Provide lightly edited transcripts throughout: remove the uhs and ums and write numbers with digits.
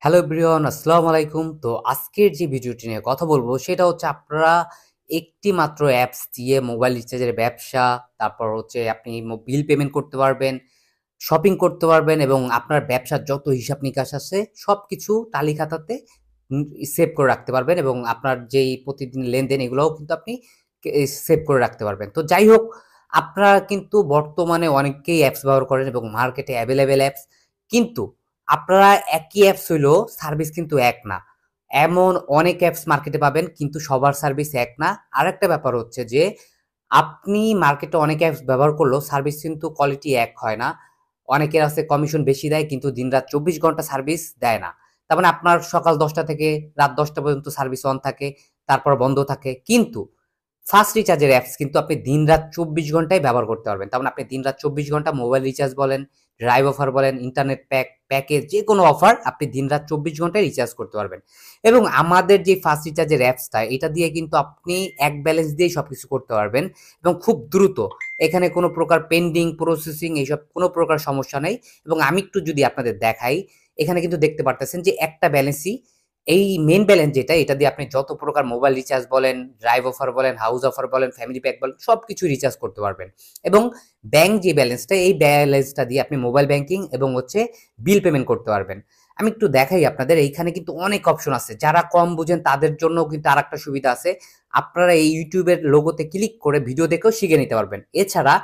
Hello everyone, আসসালামু আলাইকুম। তো আজকের যে ভিডিওটি নিয়ে কথা বলবো সেটা হচ্ছে আপনারা একটি মাত্র অ্যাপস দিয়ে মোবাইল রিচার্জের ব্যবসা, তারপর হচ্ছে আপনি বিল পেমেন্ট করতে পারবেন, শপিং করতে পারবেন এবং আপনার ব্যবসার যত হিসাব নিকাশ আছে সবকিছু তালিকাটাতে সেভ করে রাখতে পারবেন এবং আপনার যেই প্রতিদিন লেনদেন এগুলোও কিন্তু আপনি সেভ করে রাখতে পারবেন। তো যাই হোক, আপনারা কিন্তু বর্তমানে অনেকেই অ্যাপস ব্যবহার করেন এবং মার্কেটে অ্যাভেলেবেল অ্যাপস, কিন্তু আপনারা একই অ্যাপস হইলেও সার্ভিস কিন্তু এক না। এমন অনেক অ্যাপস মার্কেটে পাবেন কিন্তু সবার সার্ভিস এক না। আরেকটা ব্যাপার হচ্ছে যে আপনি মার্কেটে অনেক অ্যাপস ব্যবহার করলেও সার্ভিস কিন্তু কোয়ালিটি এক হয় না। অনেকের আছে কমিশন বেশি দেয় কিন্তু দিনরাত ২৪ ঘন্টা সার্ভিস দেয় না। তার মানে আপনার সকাল ১০টা থেকে রাত ১০টা পর্যন্ত সার্ভিস অন থাকে, তারপর বন্ধ থাকে। কিন্তু ফাস্ট রিচার্জের অ্যাপস কিন্তু আপনি দিনরাত ২৪ ঘন্টাই ব্যবহার করতে পারবেন। তার মানে আপনি দিনরাত ২৪ ঘন্টা মোবাইল রিচার্জ বলেন, ড্রাইভ অফার বলেন, ইন্টারনেট প্যাকেজ যেকোনো অফার আপনি দিনরাত ২৪ ঘন্টায় রিচার্জ করতে পারবেন। এবং আমাদের যে ফাস্ট রিচার্জের অ্যাপসটা এটা দিয়ে কিন্তু আপনি এক ব্যালেন্স দিয়েই সবকিছু করতে পারবেন এবং খুব দ্রুত। এখানে কোনো প্রকার পেন্ডিং, প্রসেসিং এইসব কোনো প্রকার সমস্যা নেই। এবং আমি একটু যদি আপনাদের দেখাই, এখানে কিন্তু দেখতে পারতেছেন যে একটা ব্যালেন্সই, এই মেইন ব্যালেন্স যেটা, এটা দিয়ে আপনি যত প্রকার মোবাইল রিচার্জ বলেন, ড্রাইভ অফার বলেন, হাউস অফার বলেন, ফ্যামিলি প্যাক বলেন, সবকিছু রিচার্জ করতে পারবেন। এবং ব্যাংক যে ব্যালেন্সটা, এই ব্যালেন্সটা দিয়ে আপনি মোবাইল ব্যাংকিং এবং হচ্ছে বিল পেমেন্ট করতে পারবেন। আমি একটু দেখাই আপনাদের, এইখানে কিন্তু অনেক অপশন আছে। যারা কম বুঝেন তাদের জন্য কিন্তু আরেকটা সুবিধা আছে। আপনারা এই ইউটিউবের লোগোতে ক্লিক করে ভিডিও দেখেও শিখে নিতে পারবেন। এছাড়া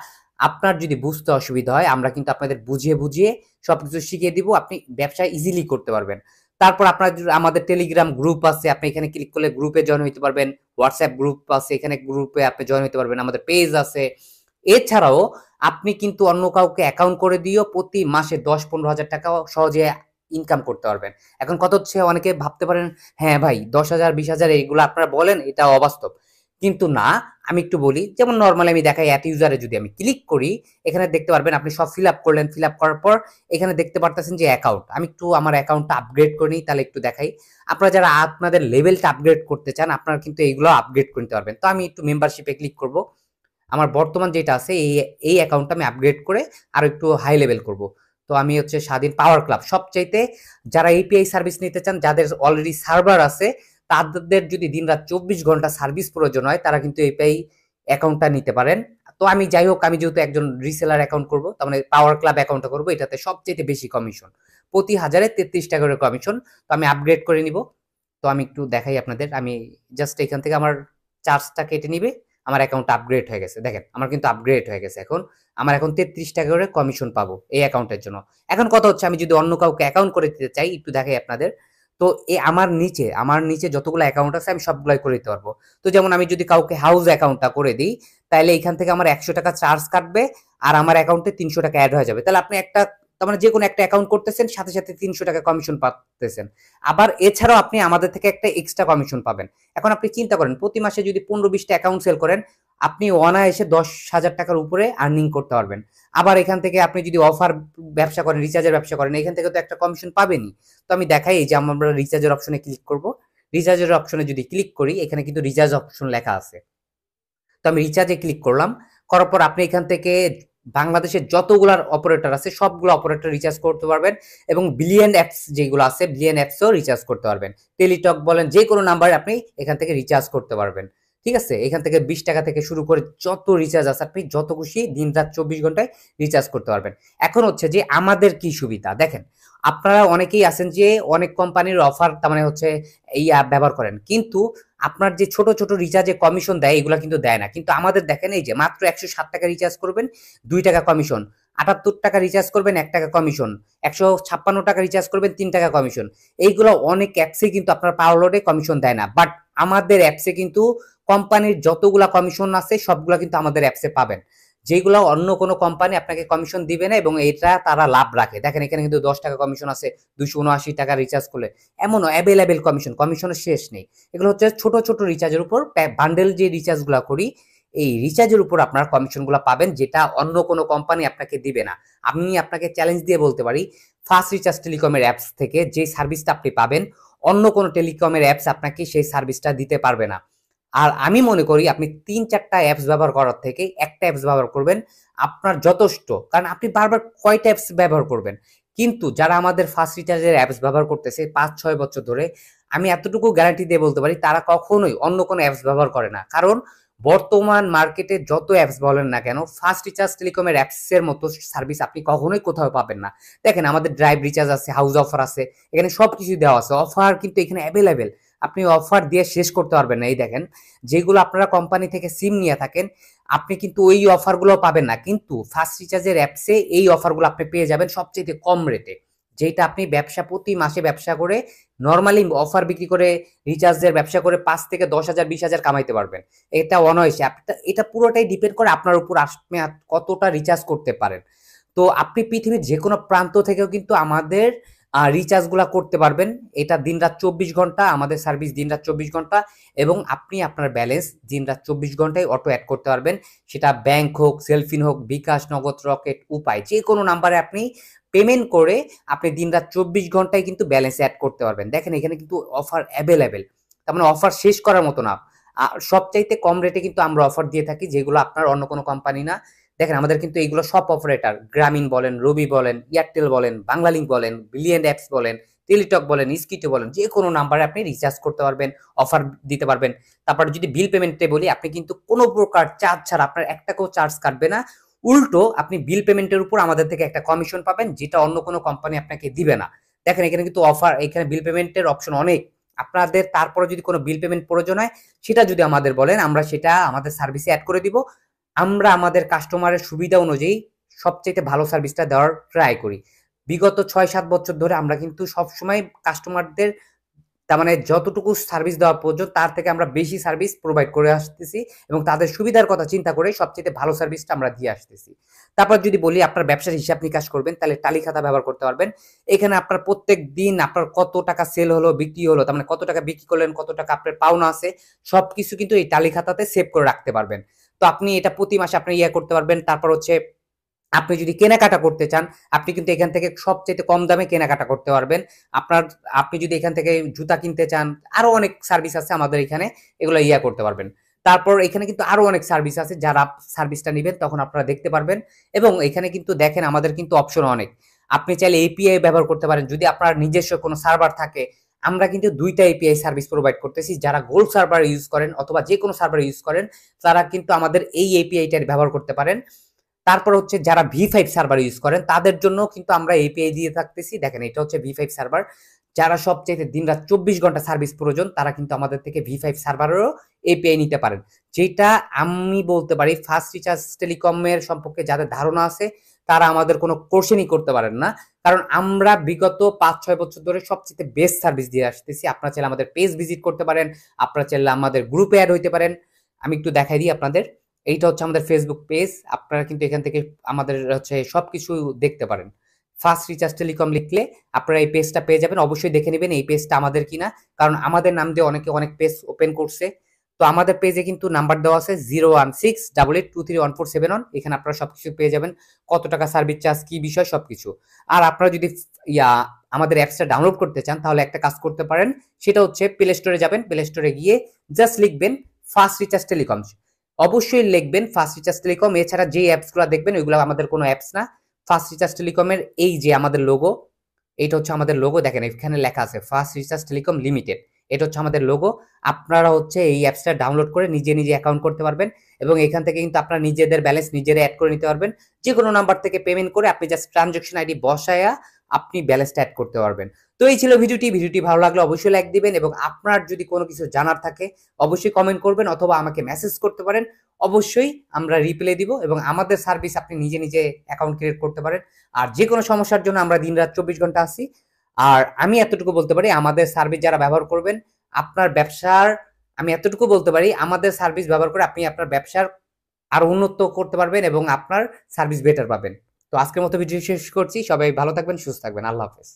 আপনার যদি বুঝতে অসুবিধা হয়, আমরা কিন্তু আপনাদের বুঝিয়ে বুঝিয়ে সবকিছু শিখিয়ে দিব, আপনি ব্যবসা ইজিলি করতে পারবেন। তারপর আপনার আমাদের টেলিগ্রাম গ্রুপ আছে, আপনি এখানে ক্লিক করলে গ্রুপে জয়েন হইতে পারবেন। হোয়াটসঅ্যাপ গ্রুপ আছে, এখানে গ্রুপে আপনি জয়েন হইতে পারবেন। আমাদের পেজ আছে। এছাড়াও আপনি কিন্তু অন্য কাউকে অ্যাকাউন্ট করে দিয়েও প্রতি মাসে ১০-১৫ হাজার টাকা সহজে ইনকাম করতে পারবেন। এখন কত হচ্ছে, অনেকে ভাবতে পারেন হ্যাঁ ভাই ১০,০০০ ২০,০০০ এইগুলো আপনারা বলেন, এটা অবাস্তব। কিন্তু না, আমি একটু বলি, যেমন নর্মালি আমি দেখাই, অ্যাট ইউজারে যদি আমি ক্লিক করি, এখানে দেখতে পারবেন আপনি সব ফিল আপ করলেন। ফিল আপ করার পর এখানে দেখতে পারতেছেন যে অ্যাকাউন্ট। আমি একটু আমার অ্যাকাউন্টটা আপগ্রেড করে নিই, তাহলে একটু দেখাই। আপনারা যারা আপনাদের লেভেলটা আপগ্রেড করতে চান, আপনারা কিন্তু এইগুলো আপগ্রেড করে নিতে পারবেন। তো আমি একটু মেম্বারশিপে ক্লিক করব। আমার বর্তমান যেটা আছে এই অ্যাকাউন্টটা আমি আপগ্রেড করে আরো একটু হাই লেভেল করব। তো আমি হচ্ছে স্বাধীন পাওয়ার ক্লাব, সবচাইতে যারা এপিআই সার্ভিস নিতে চান, যাদের অলরেডি সার্ভার আছে, তাদের যদি দিনরাত ২৪ ঘন্টা সার্ভিস প্রয়োজন হয়, তারা কিন্তু এপিআই অ্যাকাউন্টটা নিতে পারেন। তো আমি যাই হোক, আমি যেহেতু একজন রিসেলার অ্যাকাউন্ট করব, তার মানে পাওয়ার ক্লাব অ্যাকাউন্টটা করব, এটাতে সবচেয়ে বেশি কমিশন, প্রতি হাজারে ৩৩ টাকা করে কমিশন। তো আমি আপগ্রেড করে নিব। তো আমি একটু দেখাই আপনাদের, আমি জাস্ট এখান থেকে আমার চার্জটা কেটে নিবে। আমার অ্যাকাউন্ট আপগ্রেড হয়ে গেছে, দেখেন আমার কিন্তু আপগ্রেড হয়ে গেছে। এখন আমার এখন ৩৩ টাকা করে কমিশন পাবো এই অ্যাকাউন্টের জন্য। এখন কথা হচ্ছে, আমি যদি অন্য কাউকে অ্যাকাউন্ট করে দিতে চাই, একটু দেখাই আপনাদের। তো আমার নিচে যতগুলো অ্যাকাউন্ট আছে আমি সবগুলাই করে দিতে পারবো। তো যেমন আমি যদি কাউকে হাউস অ্যাকাউন্টটা করে দিই, তাহলে এখান থেকে আমার ১০০ টাকা চার্জ কাটবে আর আমার অ্যাকাউন্টে ৩০০ টাকা অ্যাড হয়ে যাবে। তাহলে আপনি একটা, তার মানে যে কোনো একটা অ্যাকাউন্ট করতেছেন, সাথে সাথে ৩০০ টাকা কমিশন পাচ্ছেন। আবার এছাড়াও আপনি আমাদের থেকে একটা এক্সট্রা কমিশন পাবেন। এখন আপনি চিন্তা করেন, প্রতি মাসে যদি ১৫-২০টা অ্যাকাউন্ট সেল করেন, আপনি অনায়াসে ১০,০০০ টাকার উপরে আর্নিং করতে পারবেন। আবার এখান থেকে আপনি যদি অফার ব্যবসা করেন, রিচার্জের ব্যবসা করেন, এখান থেকে তো একটা কমিশন পাবেনই। তো আমি দেখাই, এই যে আমরা রিচার্জের অপশনে ক্লিক করব। রিচার্জের অপশনে যদি ক্লিক করি, এখানে কিন্তু রিচার্জ অপশন লেখা আছে। তো আমি রিচার্জে ক্লিক করলাম। করার পর আপনি এখান থেকে বাংলাদেশের যতগুলার অপারেটর আছে সবগুলো অপারেটর রিচার্জ করতে পারবেন এবং বিলিয়ন অ্যাপস যেগুলো আছে, বিলিয়ন অ্যাপসও রিচার্জ করতে পারবেন। টেলিটক বলেন, যে কোনো নাম্বারে আপনি এখান থেকে রিচার্জ করতে পারবেন। ঠিক আছে, এখান থেকে ২০ টাকা থেকে শুরু করে যত রিচার্জ আছে, আপনি যত খুশি দিন রাত ২৪ ঘন্টায় রিচার্জ করতে পারবেন। এখন হচ্ছে যে আমাদের কি সুবিধা দেখেন, আপনারা অনেকেই আছেন যে অনেক কোম্পানির অফার, তার মানে হচ্ছে এই অ্যাপ ব্যবহার করেন, কিন্তু আপনার যে ছোট ছোট রিচার্জে কমিশন দেয়, এগুলো কিন্তু দেয় না। কিন্তু আমাদের দেখেন, এই যে মাত্র ১৬০ টাকা রিচার্জ করবেন, ২ টাকা কমিশন। ৭৮ টাকা রিচার্জ করবেন, ১ টাকা কমিশন। ১৫৬ টাকা রিচার্জ করবেন, ৩ টাকা কমিশন। এইগুলো অনেক অ্যাপসে কিন্তু আপনার পাওয়ার লোডে কমিশন দেয় না, বাট আমাদের অ্যাপসে কিন্তু কোম্পানির যতগুলা কমিশন আছে সবগুলা কিন্তু আমাদের অ্যাপসে পাবেন, যেগুলো অন্য কোনো কোম্পানি আপনাকে কমিশন দিবে না এবং এটা তারা লাভ রাখে। দেখেন এখানে কিন্তু ১০ টাকা কমিশন আছে ২৭৯ টাকা রিচার্জ করলে। এমনও অ্যাভেলেবেল কমিশন, কমিশনের শেষ নেই। এগুলো হচ্ছে ছোট ছোট রিচার্জের উপর, বান্ডেল যে রিচার্জগুলো করি, এই রিচার্জের উপর আপনার কমিশনগুলো পাবেন, যেটা অন্য কোনো কোম্পানি আপনাকে দিবে না। আমি আপনাকে চ্যালেঞ্জ দিয়ে বলতে পারি, ফার্স্ট রিচার্জ টেলিকমের অ্যাপস থেকে যে সার্ভিসটা আপনি পাবেন, অন্য কোনো টেলিকমের অ্যাপস আপনাকে সেই সার্ভিসটা দিতে পারবে না। আর আমি মনে করি আপনি ৩-৪টা অ্যাপস ব্যবহার করার থেকে একটা অ্যাপস ব্যবহার করবেন আপনার যথেষ্ট। কারণ আপনি বারবার কয়টা অ্যাপস ব্যবহার করবেন? কিন্তু যারা আমাদের ফার্স্ট রিচার্জের অ্যাপস ব্যবহার করতেছে ৫-৬ বছর ধরে, আমি এতটুকু গ্যারান্টি দিয়ে বলতে পারি তারা কখনোই অন্য কোনো অ্যাপস ব্যবহার করে না। কারণ বর্তমান মার্কেটে যত অ্যাপস বলেন না কেন, ফার্স্ট রিচার্জ টেলিকমের অ্যাপসের মতো সার্ভিস আপনি কখনোই কোথাও পাবেন না। দেখেন আমাদের ড্রাইভ রিচার্জ আছে, হাউস অফার আছে, এখানে সবকিছু দেওয়া আছে। অফার কিন্তু এখানে অ্যাভেলেবেল, আপনি অফার দিয়ে শেষ করতে পারবেন না। এই দেখেন, যেগুলো আপনারা কোম্পানি থেকে সিম নিয়ে থাকেন, আপনি কিন্তু ওই অফারগুলো পাবেন না, কিন্তু ফার্স্ট রিচার্জের অ্যাপসে এই অফারগুলো আপনি পেয়ে যাবেন সবচেয়ে কম রেটে। যেটা আপনি ব্যবসা প্রতি মাসে ব্যবসা করে নর্মালি অফার বিক্রি করে রিচার্জের ব্যবসা করে ৫ থেকে ১০,০০০ ২০,০০০ কামাইতে পারবেন। এটা অনায়াসে। এটা পুরোটাই ডিপেন্ড করে আপনার উপর, আপনি কতটা রিচার্জ করতে পারেন। তো আপনি পৃথিবীর যে কোনো প্রান্ত থেকেও কিন্তু আমাদের রিচার্জগুলা করতে পারবেন। এটা দিনরাত ২৪ ঘন্টা, আমাদের সার্ভিস দিনরাত ২৪ ঘন্টা, এবং আপনি আপনার ব্যালেন্স দিনরাত ২৪ ঘন্টায় অটো অ্যাড করতে পারবেন। সেটা ব্যাংক হোক, সেলফিন হোক, বিকাশ, নগদ, রকেট, উপায়, যে কোনো নাম্বারে আপনি পেমেন্ট করে আপনি দিনরাত ২৪ ঘন্টায় কিন্তু ব্যালেন্স অ্যাড করতে পারবেন। দেখেন এখানে কিন্তু অফার অ্যাভেলেবেল, তার মানে অফার শেষ করার মতো না। সবচাইতে কম রেটে কিন্তু আমরা অফার দিয়ে থাকি, যেগুলো আপনার অন্য কোনো কোম্পানি না। দেখেন আমাদের কিন্তু এইগুলো সব অপারেটর, গ্রামীণ বলেন, রবি বলেন, এয়ারটেল বলেন, বাংলালিংক বলেন, বিলিয়ন অ্যাপস বলেন, টেলিটক বলেন, স্কিটো বলেন, যে কোনো নাম্বারে আপনি রিচার্জ করতে পারবেন, অফার দিতে পারবেন। তারপর যদি বিল পেমেন্টে বলি, আপনি কিন্তু কোনো প্রকার চার্জ ছাড়া, আপনার ১ টাকাও চার্জ কাটবে না। উল্টো আপনি বিল পেমেন্টের উপর আমাদের থেকে একটা কমিশন পাবেন, যেটা অন্য কোনো কোম্পানি আপনাকে দিবে না। দেখেন এখানে কিন্তু অফার, এখানে বিল পেমেন্টের অপশন অনেক। আপনাদের তারপরে যদি কোনো বিল পেমেন্ট প্রয়োজন হয়, সেটা যদি আমাদের বলেন, আমরা সেটা আমাদের সার্ভিসে অ্যাড করে দিব। আমরা আমাদের কাস্টমারের সুবিধা অনুযায়ী সবচেয়ে ভালো সার্ভিসটা দেওয়ার ট্রাই করি। বিগত ৬-৭ বছর ধরে আমরা কিন্তু সবসময় কাস্টমারদের, তার মানে যতটুকু সার্ভিস দেওয়া প্রয়োজন তার থেকে আমরা বেশি সার্ভিস প্রোভাইড করে আসতেছি, এবং তাদের সুবিধার কথা চিন্তা করে সবচেয়ে ভালো সার্ভিসটা আমরা দিয়ে আসতেছি। তারপর যদি বলি, আপনার ব্যবসার হিসাব নিকাশ করবেন, তাহলে টালি খাতা ব্যবহার করতে পারবেন। এখানে আপনার প্রত্যেক দিন আপনার কত টাকা সেল হলো, বিক্রি হলো, তার মানে কত টাকা বিক্রি করলেন, কত টাকা আপনার পাওনা আছে, সবকিছু কিন্তু এই টালি খাতাতে সেভ করে রাখতে পারবেন। তো আপনি এটা প্রতি মাসে আপনি করতে পারবেন। তারপর হচ্ছে আপনি যদি কেনাকাটা করতে চান, আপনি কিন্তু এখান থেকে সবচেয়ে কম দামে কেনাকাটা করতে পারবেন। আপনার, আপনি যদি এখান থেকে জুতা কিনতে চান, আরো অনেক সার্ভিস আছে আমাদের এখানে, এগুলো করতে পারবেন। তারপর এখানে কিন্তু আরো অনেক সার্ভিস আছে, যারা সার্ভিসটা নেবেন তখন আপনারা দেখতে পারবেন। এবং এখানে কিন্তু দেখেন আমাদের কিন্তু অপশন অনেক। আপনি চাইলে এপিআই ব্যবহার করতে পারেন, যদি আপনার নিজস্ব কোনো সার্ভার থাকে। আমরা কিন্তু ২টা এপিআই সার্ভিস প্রোভাইড করতেছি। যারা গোল্ড সার্ভার ইউজ করেন অথবা যে কোনো সার্ভার ইউজ করেন, তারা কিন্তু আমাদের এই এপিআইটা ব্যবহার করতে পারেন। তারপর হচ্ছে যারা V5 সার্ভার ইউজ করেন, তাদের জন্য কিন্তু আমরা এপিআই দিয়ে থাকতেছি। দেখেন এটা হচ্ছে V5 সার্ভার। যারা সবচেয়ে দিনরাত ২৪ ঘন্টা সার্ভিস প্রয়োজন, তারা কিন্তু আমাদের থেকে V5 সার্ভারেরও এপিআই নিতে পারেন। যেটা আমি বলতে পারি, ফার্স্ট রিচার্জ টেলিকমের সম্পর্কে যাদের ধারণা আছে, তারা আমাদের কোনো কোশ্চেনই করতে পারেন না। কারণ আমরা বিগত ৫-৬ বছর ধরে সবচেয়ে বেস্ট সার্ভিস দিয়ে আসতেছি। আপনারা চাইলে আমাদের পেজ ভিজিট করতে পারেন, আপনারা চাইলে আমাদের গ্রুপে অ্যাড হইতে পারেন। আমি একটু দেখাই দিই আপনাদের। এইটা হচ্ছে আমাদের ফেসবুক পেজ। আপনারা কিন্তু এখান থেকে আমাদের হচ্ছে সবকিছু দেখতে পারেন। ফার্স্ট রিচার্জ টেলিকম লিখলে আপনারা এই পেজটা পেয়ে যাবেন। অবশ্যই দেখে নেবেন এই পেজটা আমাদের কিনা, কারণ আমাদের নাম দিয়ে অনেকে অনেক পেজ ওপেন করছে। তো আমাদের পেজে কিন্তু নাম্বার দেওয়া আছে 01688231471। এখানে আপনারা সবকিছু পেয়ে যাবেন, কত টাকা সার্ভিস চার্জ, কি বিষয়, সবকিছু। আর আপনারা যদি আমাদের অ্যাপসটা ডাউনলোড করতে চান, তাহলে একটা কাজ করতে পারেন, সেটা হচ্ছে প্লে স্টোরে যাবেন। প্লে স্টোরে গিয়ে জাস্ট লিখবেন ফার্স্ট রিচার্জ টেলিকম। অবশ্যই লিখবেন ফার্স্ট রিচার্জ টেলিকম। এছাড়া যে অ্যাপসগুলো দেখবেন ওইগুলো আমাদের কোনো অ্যাপস না। ফার্স্ট রিচার্জ টেলিকমের এই যে আমাদের লোগো, এইটা হচ্ছে আমাদের লোগো। দেখেন এখানে লেখা আছে ফার্স্ট রিচার্জ টেলিকম লিমিটেড, এটা হচ্ছে আমাদের লোগো। আপনারা হচ্ছে এই অ্যাপসটা ডাউনলোড করে নিজে নিজে অ্যাকাউন্ট করতে পারবেন, এবং এখান থেকে কিন্তু আপনারা নিজেদের ব্যালেন্স নিজেরা অ্যাড করে নিতে পারবেন। যে কোনো নাম্বার থেকে পেমেন্ট করে আপনি জাস্ট ট্রানজাকশন আইডি বসায়া আপনি ব্যালেন্সটা অ্যাড করতে পারবেন। তো এই ছিল ভিডিওটি ভালো লাগলে অবশ্যই লাইক দিবেন, এবং আপনার যদি কোনো কিছু জানার থাকে অবশ্যই কমেন্ট করবেন, অথবা আমাকে মেসেজ করতে পারেন। অবশ্যই আমরা রিপ্লাই দিব, এবং আমাদের সার্ভিস আপনি নিজে নিজে অ্যাকাউন্ট ক্রিয়েট করতে পারেন। আর যে কোনো সমস্যার জন্য আমরা দিনরাত ২৪ ঘন্টা আছি। আর আমি এতটুকু বলতে পারি, আমাদের সার্ভিস যারা ব্যবহার করবেন, আপনার ব্যবসার, আমি এতটুকু বলতে পারি, আমাদের সার্ভিস ব্যবহার করে আপনি আপনার ব্যবসার আরো উন্নত করতে পারবেন, এবং আপনার সার্ভিস বেটার পাবেন। তো আজকের মতো ভিডিও শেষ করছি। সবাই ভালো থাকবেন, সুস্থ থাকবেন। আল্লাহ হাফেজ।